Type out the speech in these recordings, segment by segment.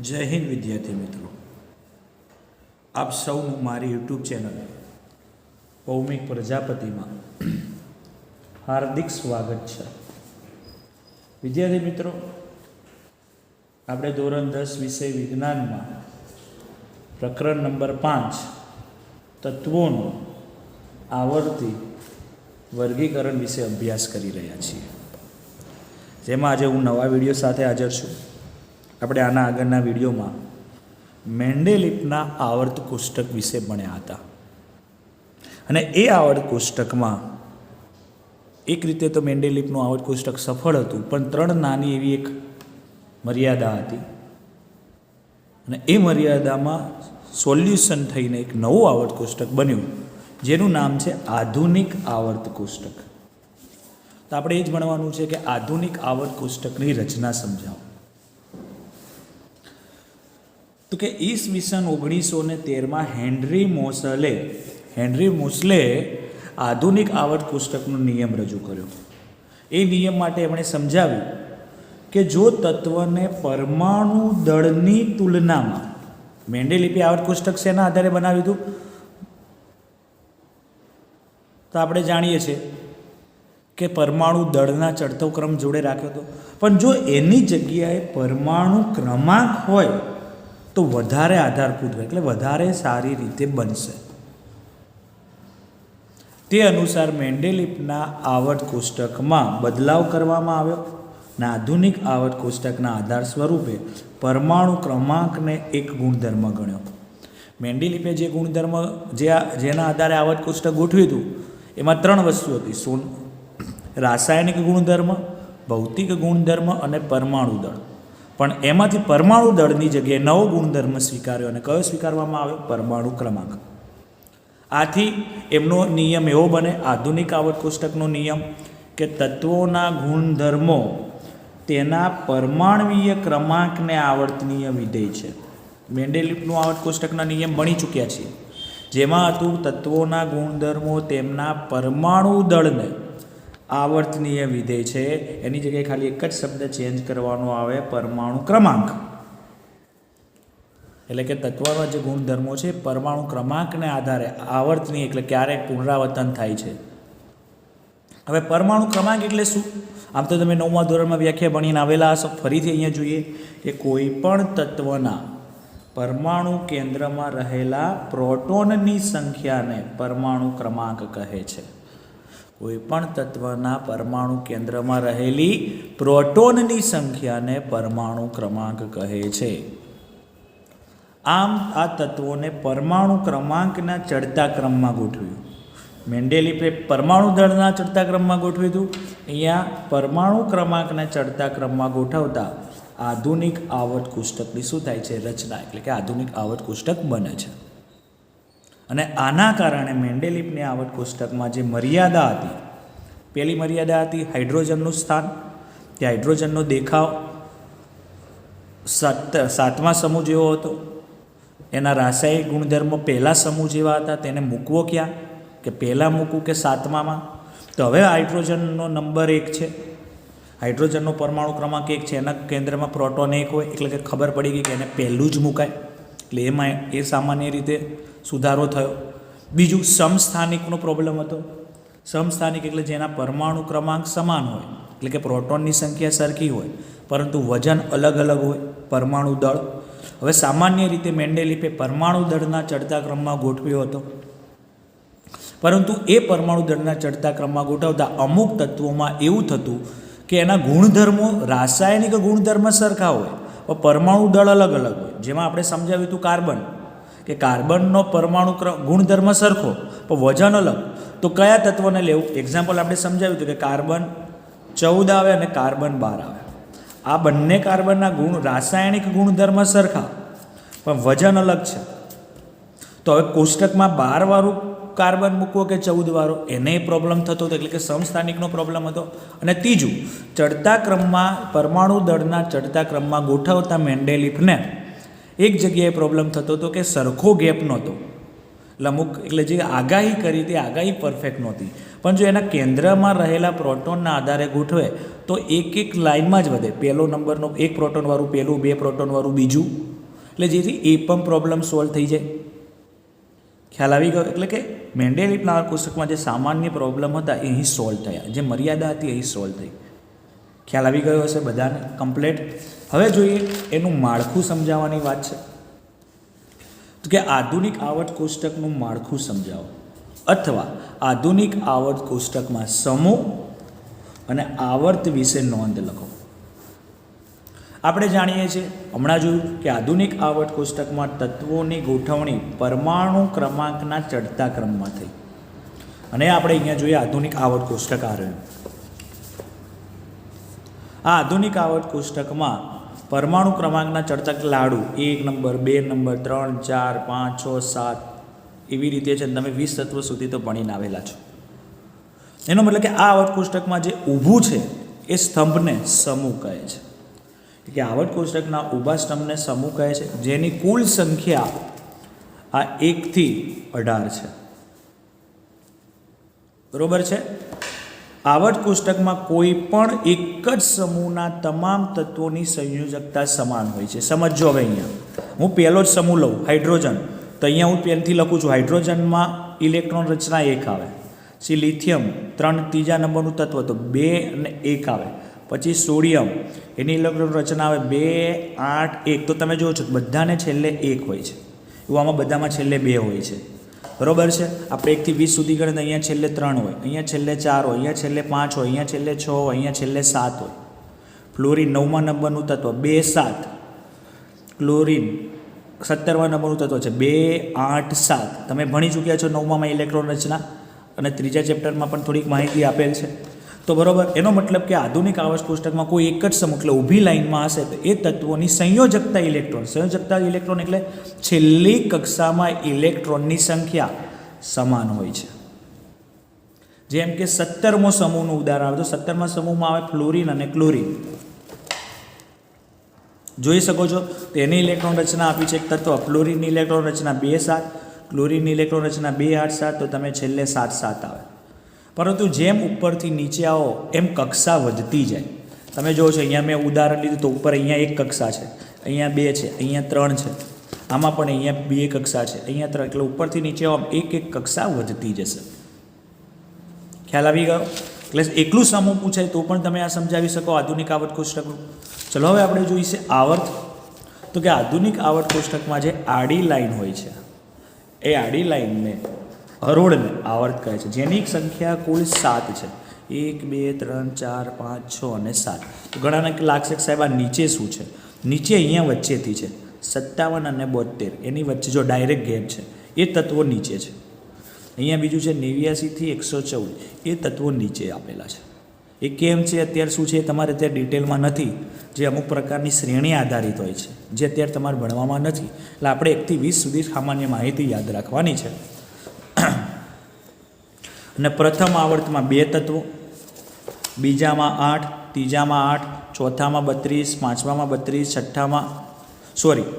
જય હિન્દ વિદ્યાર્થી મિત્રો, આપ સૌનું મારી યુટ્યુબ ચેનલ ભૌમિક પ્રજાપતિમાં હાર્દિક સ્વાગત છે. વિદ્યાર્થી મિત્રો, આપણે ધોરણ 10 વિષય વિજ્ઞાનમાં પ્રકરણ નંબર 5 તત્વોનું આવર્તી વર્ગીકરણ વિશે અભ્યાસ કરી રહ્યા છીએ, જેમાં આજે હું નવા વિડીયો સાથે હાજર છું. આપણે આના આગળના વિડીયોમાં મેન્ડેલિફના આવર્ત કોષ્ટક વિશે ભણ્યા હતા, અને એ આવર્ત કોષ્ટકમાં એક રીતે તો મેન્ડેલિફનું આવર્ત કોષ્ટક સફળ હતું, પણ 3 નાની એવી એક મર્યાદા હતી, અને એ મર્યાદામાં સોલ્યુશન થઈને એક નવું આવર્ત કોષ્ટક બન્યું, જેનું નામ છે આધુનિક આવર્ત કોષ્ટક. તો આપણે એ જ ભણવાનું છે કે આધુનિક આવર્ત કોષ્ટકની રચના સમજાવો. તો કે ઈસવીસન 1913માં હેનરી મોસલે આધુનિક આવર્ત કોષ્ટકનો નિયમ રજૂ કર્યો. એ નિયમ માટે એમણે સમજાવ્યું કે જો તત્વને પરમાણુ દળની તુલનામાં, મેન્ડેલિફે આવર્ત કોષ્ટક શેના આધારે બનાવ્યું હતું? તો આપણે જાણીએ છીએ કે પરમાણુ દળના ચડતો ક્રમ જોડે રાખ્યો હતો, પણ જો એની જગ્યાએ પરમાણુ ક્રમાંક હોય તો વધારે આધારભૂત હોય, એટલે વધારે સારી રીતે બનશે. તે અનુસાર મેન્ડેલિફના આવર્ત કોષ્ટકમાં બદલાવ કરવામાં આવ્યો, અને આધુનિક આવર્ત કોષ્ટકના આધાર સ્વરૂપે પરમાણુ ક્રમાંકને એક ગુણધર્મ ગણ્યો. મેન્ડેલિફે જે ગુણધર્મ જેના આધારે આવર્ત કોષ્ટક ગોઠવ્યું હતું, એમાં 3 વસ્તુ હતી: રાસાયણિક ગુણધર્મ, ભૌતિક ગુણધર્મ અને પરમાણુ દળ. પણ એમાંથી પરમાણુ દળની જગ્યાએ નવો ગુણધર્મ સ્વીકાર્યો, અને કયો સ્વીકારવામાં આવ્યો? પરમાણુ ક્રમાંક. આથી એમનો નિયમ એવો બને, આધુનિક આવર્ત કોષ્ટકનો નિયમ, કે તત્વોના ગુણધર્મો તેના પરમાણવીય ક્રમાંકને આવર્તનીય વિધેય છે. મેન્ડેલિફનું આવર્ત કોષ્ટકના નિયમ ભણી ચૂક્યા છીએ, જેમાં હતું તત્વોના ગુણધર્મો તેમના પરમાણુ દળને આવર્તનીય વિધેય છે. એની જગ્યાએ ખાલી એક જ શબ્દ ચેન્જ કરવાનો આવે, પરમાણુ ક્રમાંક. એટલે કે તત્વના જે ગુણધર્મો છે પરમાણુ ક્રમાંકને આધારે આવર્તનીય, એટલે ક્યારેક પુનરાવર્તન થાય છે. હવે પરમાણુ ક્રમાંક એટલે શું? આમ તો તમે 9મા ધોરણમાં વ્યાખ્યા ભણીને આવેલા હશો. ફરીથી અહીંયા જોઈએ કે કોઈ પણ તત્વના પરમાણુ કેન્દ્રમાં રહેલા પ્રોટોનની સંખ્યાને પરમાણુ ક્રમાંક કહે છે. કોઈ પણ તત્વના પરમાણુ કેન્દ્રમાં રહેલી પ્રોટોનની સંખ્યાને પરમાણુ ક્રમાંક કહે છે. આમ આ તત્વોને પરમાણુ ક્રમાંકના ચડતા ક્રમમાં ગોઠવ્યું. મેન્ડેલિફે પરમાણુ દળના ચડતા ક્રમમાં ગોઠવ્યું હતું, અહીંયા પરમાણુ ક્રમાંકના ચડતા ક્રમમાં ગોઠવતા આધુનિક આવર્ત કોષ્ટકની શું થાય છે? રચના. એટલે કે આધુનિક આવર્ત કોષ્ટક બને છે. અને આના કારણે મેન્ડેલિફની આવર્ત કોષ્ટકમાં જે મર્યાદા હતી, પહેલી મર્યાદા હતી હાઇડ્રોજનનું સ્થાન. તે હાઇડ્રોજનનો દેખાવ 7મા સમૂહ જેવો હતો. એના રાસાયણિક ગુણધર્મો પહેલા સમૂહ જેવા હતા. તેને મૂકવો ક્યાં? કે પહેલાં મૂકવું કે 7મામાં? તો હવે હાઇડ્રોજનનો નંબર 1 છે, હાઇડ્રોજનનો પરમાણુ ક્રમાંક 1 છે, એના કેન્દ્રમાં પ્રોટોન 1 હોય, એટલે કે ખબર પડી ગઈ કે એને પહેલું જ મુકાય. એટલે એમાં એ સામાન્ય રીતે સુધારો થયો. બીજું, સમસ્થાનિકનો પ્રોબ્લેમ હતો. સમસ્થાનિક એટલે જેના પરમાણુ ક્રમાંક સમાન હોય, એટલે કે પ્રોટોનની સંખ્યા સરખી હોય, પરંતુ વજન અલગ અલગ હોય, પરમાણુ દળ. હવે સામાન્ય રીતે મેન્ડેલિફે પરમાણુ દળના ચડતા ક્રમમાં ગોઠવ્યો હતો, પરંતુ એ પરમાણુ દળના ચડતા ક્રમમાં ગોઠવતા અમુક તત્વોમાં એવું થતું કે એના ગુણધર્મો, રાસાયણિક ગુણધર્મ સરખા હોય, પણ પરમાણુ દળ અલગ અલગ હોય. જેમાં આપણે સમજાવ્યું હતું કાર્બન, કે કાર્બનનો પરમાણુ ગુણધર્મ સરખો પણ વજન અલગ. તો કયા તત્વને લેવું? એક્ઝામ્પલ આપણે સમજાવ્યું હતું કે કાર્બન 14 આવે અને કાર્બન 12 આવે. આ બંને કાર્બનના રાસાયણિક ગુણધર્મ સરખા પણ વજન અલગ છે. તો હવે કોષ્ટકમાં 12 વાળું કાર્બન મૂકવો કે 14 વાળો, એને પ્રોબ્લેમ થતો હતો, એટલે કે સમસ્થાનિકનો પ્રોબ્લેમ હતો. અને ત્રીજું, ચડતા ક્રમમાં પરમાણુ દળના ચડતા ક્રમમાં ગોઠવતા મેન્ડેલિફને એક જગ્યાએ પ્રોબ્લેમ થતો હતો કે સરખો ગેપ નહોતો. એટલે જે આગાહી કરી તે આગાહી પરફેક્ટ નહોતી. પણ જો એના કેન્દ્રમાં રહેલા પ્રોટોનના આધારે ગોઠવે તો એક લાઇનમાં જ વધે. પહેલો નંબરનો 1 પ્રોટોનવાળું પહેલું, 2 પ્રોટોનવાળું બીજું, એટલે જેથી એ પણ પ્રોબ્લેમ સોલ્વ થઈ જાય. ખ્યાલ આવી ગયો? એટલે કે મેન્ડેલિવના કોષ્ટકમાં જે સામાન્ય પ્રોબ્લેમ હતા એ અહીં સોલ્વ થયા, જે મર્યાદા હતી અહીં સોલ્વ થઈ. ખ્યાલ આવી ગયો હશે બધાને કમ્પ્લેટ? હવે જોઈએ એનું માળખું સમજાવવાની વાત છે. તો કે આધુનિક આવર્ત કોષ્ટકનું માળખું સમજાવો, અથવા આધુનિક આવર્ત કોષ્ટકમાં સમૂહ અને આવર્ત વિશે નોંધ લખો. આપણે જાણીએ છીએ, હમણાં જોયું કે આધુનિક આવર્ત કોષ્ટકમાં તત્વોની ગોઠવણી પરમાણુ ક્રમાંકના ચડતા ક્રમમાં થઈ. અને આપણે અહીંયા જોઈએ આધુનિક આવર્ત કોષ્ટક આ રહ્યું. આ આધુનિક આવર્ત કોષ્ટકમાં પરમાણુ ક્રમાંકના ચડતા લાડુ 1 નંબર 2 નંબર 3 4 5 6 7 એવી રીતે છે. તમે 20 તત્વો સુધી તો ભણીને આવેલા છો. એનો મતલબ કે આ આવર્ત કોષ્ટકમાં જે ઊભું છે એ સ્તંભને સમૂહ કહે છે. કે આવર્ત કોષ્ટકના ઊભા સ્તંભને સમૂહ કહે છે, જેની કુલ સંખ્યા આ 1 થી 18 છે. બરોબર છે? આવર્ત કોષ્ટકમાં કોઈ પણ એક જ સમૂહના તમામ તત્વોની સંયોજકતા સમાન હોય છે. સમજો હવે અહીંયા હું પહેલો જ સમૂહ લઉં, હાઇડ્રોજન, તો અહીંયા હું પેનથી લખું છું હાઇડ્રોજનમાં ઇલેક્ટ્રોન રચના 1 આવે. પછી લિથિયમ 3 ત્રીજા નંબરનું તત્વ તો 2 અને 1 આવે. પછી સોડિયમ એની ઇલેક્ટ્રોન રચના આવે 2 8 1. તો તમે જુઓ છો બધાને છેલ્લે 1 હોય છે, એવું આમાં બધામાં છેલ્લે 2 હોય છે. બરોબર છે? આપણે 1 થી 20 સુધી ગણીએ તો અહીંયા છેલ્લે 3 હોય, અહીંયા છેલ્લે 4 હોય, અહીંયા છેલ્લે 5 હોય, અહીંયા છેલ્લે 6 હોય, અહીંયા છેલ્લે 7 હોય. ફ્લોરિન 9મા નંબરનું તત્વ 2 7. ક્લોરિન 17મા નંબરનું તત્વ છે 2 8 7. તમે ભણી ચૂક્યા છો 9મામાં ઇલેક્ટ્રોન રચના, અને ત્રીજા ચેપ્ટરમાં પણ થોડીક માહિતી આપેલ છે. તો બરોબર, એનો મતલબ કે આધુનિક આવર્ત કોષ્ટકમાં કોઈ એક જ સમૂહ એટલે ઊભી લાઇનમાં હશે તો એ તત્વોની સંયોજકતા ઇલેક્ટ્રોન એટલે છેલ્લી કક્ષામાં ઇલેક્ટ્રોનની સંખ્યા સમાન હોય છે. જેમ કે 17મો સમૂહનું ઉદાહરણ આવે તો 17મા સમૂહમાં આવે ફ્લોરિન અને ક્લોરિન. જોઈ શકો છો તેની ઇલેક્ટ્રોન રચના આપી છે એક તત્વ. ફ્લોરિનની ઇલેક્ટ્રોન રચના 2 7, ક્લોરિનની ઇલેક્ટ્રોન રચના 2 8 7, તો તમે છેલ્લે 7 7 આવે. પરંતુ જેમ ઉપરથી નીચે આવો એમ કક્ષા વધતી જાય. તમે જુઓ છો અહીંયા મેં ઉદાહરણ લીધું તો ઉપર અહીંયા 1 કક્ષા છે, અહીંયા 2 છે, અહીંયા 3 છે, આમાં પણ અહીંયા 2 કક્ષા છે, અહીંયા 3. એટલે ઉપરથી નીચે આવો એક કક્ષા વધતી જશે. ખ્યાલ આવી ગયો? એટલે એકલું સમૂહ પૂછાય તો પણ તમે આ સમજાવી શકો આધુનિક આવર્ત કોષ્ટકનું. ચલો હવે આપણે જોઈશે આવર્ત. તો કે આધુનિક આવર્ત કોષ્ટકમાં જે આડી લાઈન હોય છે એ આડી લાઈનને હરોળને આવર્ત કહે છે, જેની સંખ્યા કુલ 7 છે. 1 2 3 4 5 6 અને 7. તો ઘણાને લાગશે કે સાહેબ આ નીચે શું છે? નીચે અહીંયા વચ્ચેથી છે 57 અને 72, એની વચ્ચે જો ડાયરેક્ટ ગેપ છે એ તત્વો નીચે છે. અહીંયા બીજું છે 89 થી 114, એ તત્વો નીચે આપેલા છે. એ કેમ છે અત્યારે શું છે એ તમારે અત્યારે ડિટેલમાં નથી, જે અમુક પ્રકારની શ્રેણી આધારિત હોય છે જે અત્યારે તમારે ભણવામાં નથી. એટલે આપણે 1 થી 20 સુધી સામાન્ય માહિતી યાદ રાખવાની છે. અને પ્રથમ આવર્તમાં 2 તત્વો, બીજામાં 8, ત્રીજામાં 8, ચોથામાં 32, પાંચમામાં 32,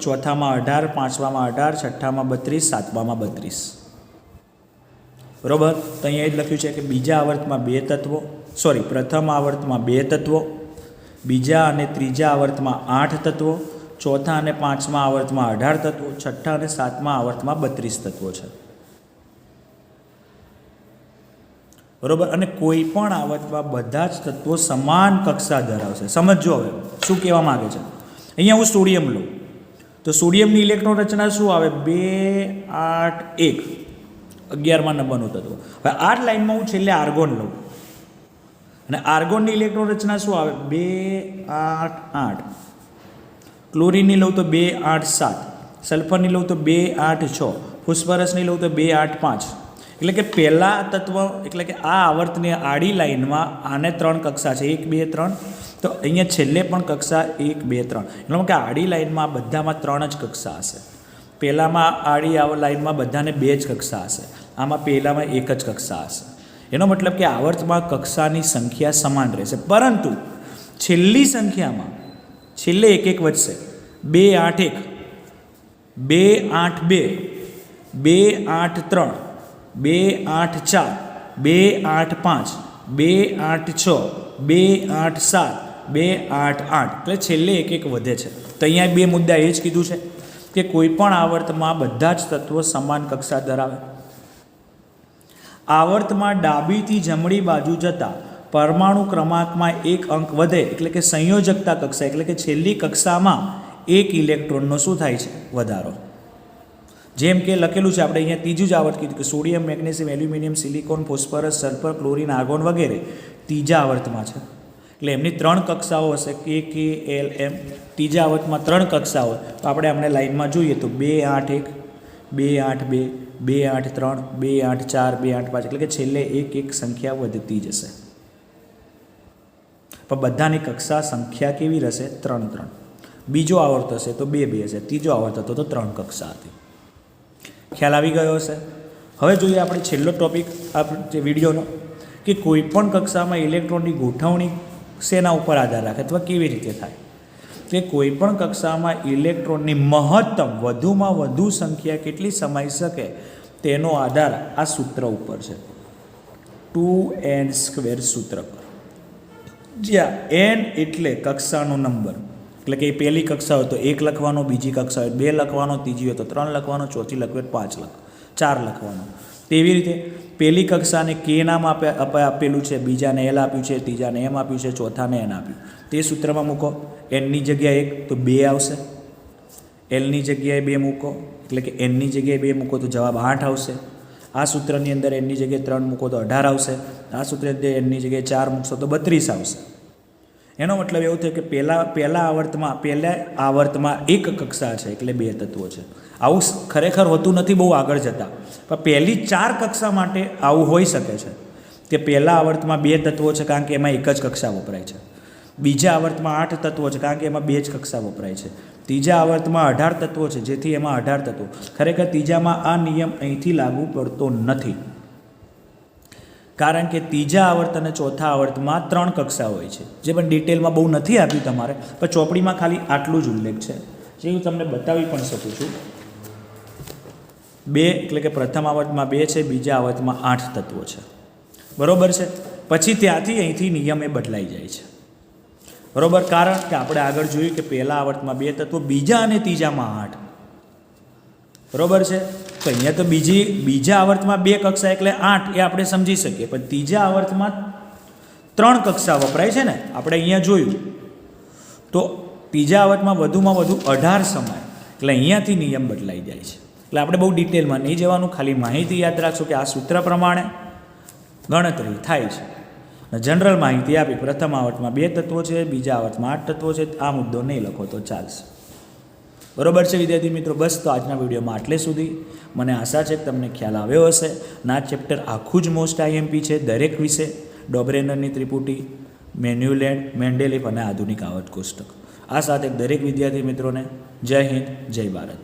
ચોથામાં 18, પાંચમામાં 18, છઠ્ઠામાં 32, સાતમામાં 32. બરોબર? તો અહીંયા એ જ લખ્યું છે કે બીજા આવર્તમાં 2 તત્વો, પ્રથમ આવર્તમાં 2 તત્વો, બીજા અને ત્રીજા આવર્તમાં 8 તત્વો, ચોથા અને પાંચમા આવર્તમાં 18 તત્વો, છઠ્ઠા અને સાતમા આવર્તમાં 32 તત્વો છે. બરોબર? અને કોઈ પણ આવર્તમાં બધા જ તત્વો સમાન કક્ષા ધરાવશે. સમજો હવે શું કહેવા માગે છે. અહીંયા હું સોડિયમ લઉં તો સોડિયમની ઇલેક્ટ્રોન રચના શું આવે? 2 8 1, 11મા નંબરનું તત્વ. હવે આ જ લાઈનમાં હું છેલ્લે આર્ગોન લઉં અને આર્ગોનની ઇલેક્ટ્રોન રચના શું આવે? 2 8 8. ક્લોરિનની લઉં તો 2 8 7, સલ્ફરની લઉં તો 2 8 6, ફોસ્ફરસની લઉં તો 2 8 5. એટલે કે પહેલાં તત્વ એટલે કે આ આવર્તની આડી લાઈનમાં આને 3 કક્ષા છે 1 2 3, તો અહીંયા છેલ્લે પણ કક્ષા 1 2 3. એટલે કે આડી લાઈનમાં બધામાં 3 જ કક્ષા હશે. પહેલામાં આડી લાઈનમાં બધાને 2 જ કક્ષા હશે, આમાં પહેલામાં 1 જ કક્ષા હશે. એનો મતલબ કે આવર્તમાં કક્ષાની સંખ્યા સમાન રહેશે, પરંતુ છેલ્લી સંખ્યામાં છેલ્લે 1 1 વધશે. 2 8 1, 2 8 2, 2 8 3, 2 8 4, 2 8 5, 2 8 6, 2 8 7, 2 8 8. એટલે છેલ્લે 1 1 વધે છે. તો અહીંયા 2 મુદ્દા એ જ કીધું છે કે કોઈ પણ આવર્તમાં બધા જ તત્વો સમાન કક્ષા ધરાવે. આવર્તમાં ડાબીથી જમણી બાજુ જતાં પરમાણુ ક્રમાંકમાં એક અંક વધે એટલે કે સંયોજકતા કક્ષા એટલે કે છેલ્લી કક્ષામાં એક ઇલેક્ટ્રોનનો શું થાય છે? વધારો. જેમ કે લખેલું છે આપણે અહીંયા ત્રીજું જ આવર્ત કીધું કે sodium, magnesium, aluminium, silicon, phosphorus, sulphur, chlorine, argon વગેરે ત્રીજા આવર્તમાં છે. એટલે એમની 3 કક્ષાઓ હશે કે એલ એમ. ત્રીજા આવર્તમાં 3 કક્ષાઓ. તો આપણે અમને લાઈનમાં જોઈએ તો 2 8 1 2 8 2 2 8 3 2 8 4 2 8 5 એટલે કે છેલ્લે એક સંખ્યા વધતી જશે. પણ બધાની કક્ષા સંખ્યા કેવી રહેશે? 3 3. બીજો આવર્ત હશે તો 2 2 હશે. ત્રીજો આવર્ત હતો તો 3 કક્ષા હતી. ખ્યાલ આવી ગયો હશે? હવે જોઈએ આપણે છેલ્લો ટોપિક જે વિડીયોનો કે કોઈ પણ કક્ષામાં ઇલેક્ટ્રોનની ગોઠવણી શેના ઉપર આધાર રાખે અથવા કેવી રીતે થાય? કે કોઈ પણ કક્ષામાં ઇલેક્ટ્રોનની મહત્તમ વધુમાં વધુ સંખ્યા કેટલી સમાઈ શકે તેનો આધાર આ સૂત્ર ઉપર છે, 2n² સૂત્ર પર. જ્યાં n એટલે કક્ષાનો નંબર, એટલે કે પહેલી કક્ષા હોય તો 1 લખવાનો, બીજી કક્ષા હોય 2 લખવાનો, ત્રીજી હોય તો 3 લખવાનો, ચોથી લખવી હોય 4 લખવાનો. તેવી રીતે પહેલી કક્ષાને k નામ આપેલું છે, બીજાને l આપ્યું છે, ત્રીજાને m આપ્યું છે, ચોથાને n આપ્યું. તે સૂત્રમાં મૂકો. nની જગ્યાએ 1 તો 2 આવશે, lની જગ્યાએ 2 મૂકો એટલે કે nની જગ્યાએ 2 મૂકો તો જવાબ 8 આવશે. આ સૂત્રની અંદર nની જગ્યાએ 3 મૂકો તો 18 આવશે. આ સૂત્રની અંદર nની જગ્યાએ 4 મૂકશો તો 32 આવશે. એનો મતલબ એવું થયો કે પહેલા આવર્તમાં એક કક્ષા છે એટલે 2 તત્વો છે. આવું ખરેખર હોતું નથી બહુ આગળ જતાં, પણ પહેલી 4 કક્ષા માટે આવું હોઈ શકે છે કે પહેલા આવર્તમાં 2 તત્વો છે કારણ કે એમાં એક જ કક્ષા વપરાય છે. બીજા આવર્તમાં 8 તત્વો છે કારણ કે એમાં 2 જ કક્ષા વપરાય છે. ત્રીજા આવર્તમાં 18 તત્વો છે જેથી એમાં 18 તત્વો. ખરેખર ત્રીજામાં આ નિયમ અહીંથી લાગુ પડતો નથી કારણ કે ત્રીજા આવર્ત અને ચોથા આવર્તમાં 3 કક્ષા હોય છે, જે પણ ડિટેલમાં બહુ નથી આપ્યું તમારે, પણ ચોપડીમાં ખાલી આટલું જ ઉલ્લેખ છે જે હું તમને બતાવી પણ શકું છું. 2 એટલે કે પ્રથમ આવર્તમાં 2 છે, બીજા આવર્તમાં 8 તત્વો છે. બરાબર છે. પછી ત્યાંથી અહીંથી નિયમ એ બદલાઈ જાય છે. બરાબર. કારણ કે આપણે આગળ જોયું કે પહેલા આવર્તમાં 2 તત્વો, બીજા અને ત્રીજામાં 8. બરાબર છે. તો અહીંયા તો બીજા આવર્તમાં 2 કક્ષા એટલે 8 એ આપણે સમજી શકીએ, પણ ત્રીજા આવર્તમાં 3 કક્ષા વપરાય છે ને, આપણે અહીંયા જોયું. તો ત્રીજા આવર્તમાં વધુમાં વધુ 18 સમાય એટલે અહીંયાથી નિયમ બદલાઈ જાય છે. એટલે આપણે બહુ ડિટેલમાં નહીં જવાનું, ખાલી માહિતી યાદ રાખશો કે આ સૂત્ર પ્રમાણે ગણતરી થાય છે. જનરલ માહિતી આપી, પ્રથમ આવર્તમાં 2 તત્વો છે, બીજા આવર્તમાં 8 તત્વો છે. આ મુદ્દો નહીં લખો તો ચાલશે. બરાબર છે વિદ્યાર્થી મિત્રો. બસ તો આજના વિડીયોમાં આટલે સુધી. મને આશા છે કે તમને ખ્યાલ આવ્યો હશે. ના ચેપ્ટર આખું જ મોસ્ટ આઈએમપી છે. દરેક વિષય, ડોબરેનરની ત્રિપુટી, મેન્યુલેન્ડ, મેન્ડેલિફ અને આધુનિક આવર્ત કોષ્ટક. આ સાથે દરેક વિદ્યાર્થી મિત્રોને જય હિન્દ, જય ભારત.